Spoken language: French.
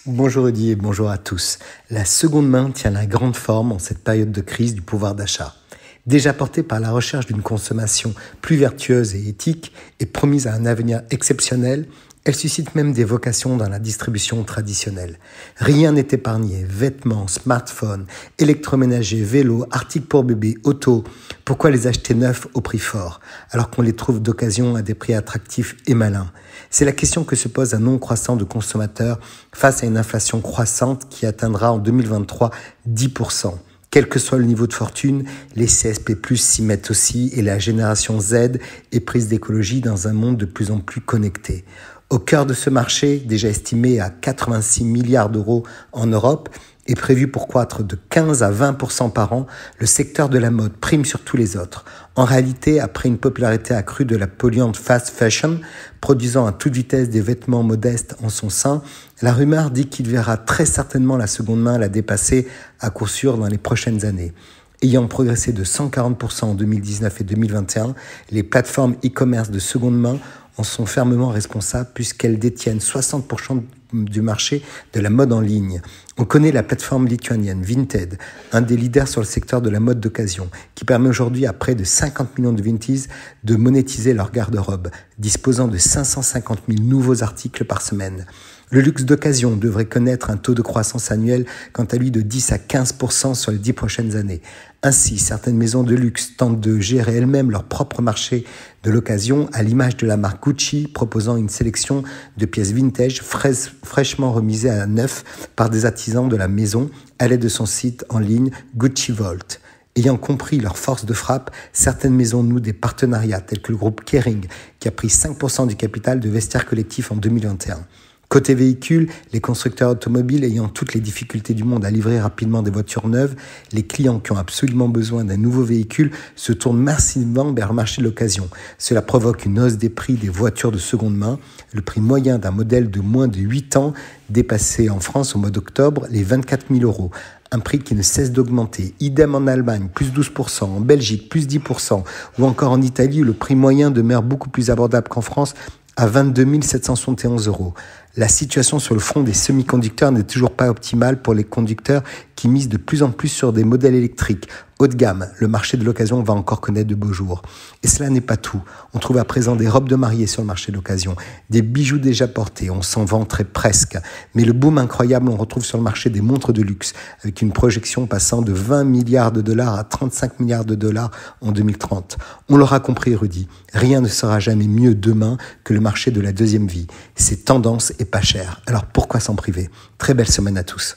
Bonjour Rudy et bonjour à tous. La seconde main tient la grande forme en cette période de crise du pouvoir d'achat. Déjà portée par la recherche d'une consommation plus vertueuse et éthique et promise à un avenir exceptionnel, elle suscite même des vocations dans la distribution traditionnelle. Rien n'est épargné, vêtements, smartphones, électroménagers, vélos, articles pour bébés, autos. Pourquoi les acheter neufs au prix fort, alors qu'on les trouve d'occasion à des prix attractifs et malins? C'est la question que se pose un nombre croissant de consommateurs face à une inflation croissante qui atteindra en 2023 10%. Quel que soit le niveau de fortune, les CSP+, s'y mettent aussi et la génération Z est prise d'écologie dans un monde de plus en plus connecté. Au cœur de ce marché, déjà estimé à 86 milliards d'euros en Europe, et prévu pour croître de 15 à 20% par an, le secteur de la mode prime sur tous les autres. En réalité, après une popularité accrue de la polluante fast fashion, produisant à toute vitesse des vêtements modestes en son sein, la rumeur dit qu'il verra très certainement la seconde main la dépasser à coup sûr dans les prochaines années. Ayant progressé de 140% en 2019 et 2021, les plateformes e-commerce de seconde main en sont fermement responsables puisqu'elles détiennent 60% du marché de la mode en ligne. On connaît la plateforme lituanienne Vinted, un des leaders sur le secteur de la mode d'occasion, qui permet aujourd'hui à près de 50 millions de Vinties de monétiser leur garde-robe, disposant de 550 000 nouveaux articles par semaine. Le luxe d'occasion devrait connaître un taux de croissance annuel, quant à lui, de 10 à 15% sur les 10 prochaines années. Ainsi, certaines maisons de luxe tentent de gérer elles-mêmes leur propre marché de l'occasion, à l'image de la marque Gucci, proposant une sélection de pièces vintage fraîchement remisées à neuf par des artisans de la maison à l'aide de son site en ligne Gucci Vault. Ayant compris leur force de frappe, certaines maisons nouent des partenariats tels que le groupe Kering, qui a pris 5% du capital de Vestiaire Collectif en 2021. Côté véhicule, les constructeurs automobiles ayant toutes les difficultés du monde à livrer rapidement des voitures neuves, les clients qui ont absolument besoin d'un nouveau véhicule se tournent massivement vers le marché de l'occasion. Cela provoque une hausse des prix des voitures de seconde main. Le prix moyen d'un modèle de moins de 8 ans dépassait en France au mois d'octobre les 24 000 euros. Un prix qui ne cesse d'augmenter. Idem en Allemagne, plus 12%, en Belgique, plus 10%, ou encore en Italie où le prix moyen demeure beaucoup plus abordable qu'en France, à 22 771 euros. La situation sur le front des semi-conducteurs n'est toujours pas optimale pour les conducteurs qui misent de plus en plus sur des modèles électriques. Haut de gamme, le marché de l'occasion va encore connaître de beaux jours. Et cela n'est pas tout. On trouve à présent des robes de mariée sur le marché de l'occasion, des bijoux déjà portés, on s'en vanterait presque. Mais le boom incroyable, on retrouve sur le marché des montres de luxe, avec une projection passant de 20 milliards de dollars à 35 milliards de dollars en 2030. On l'aura compris, Rudy, rien ne sera jamais mieux demain que le marché de la deuxième vie. C'est tendance et pas cher. Alors pourquoi s'en priver? Très belle semaine à tous.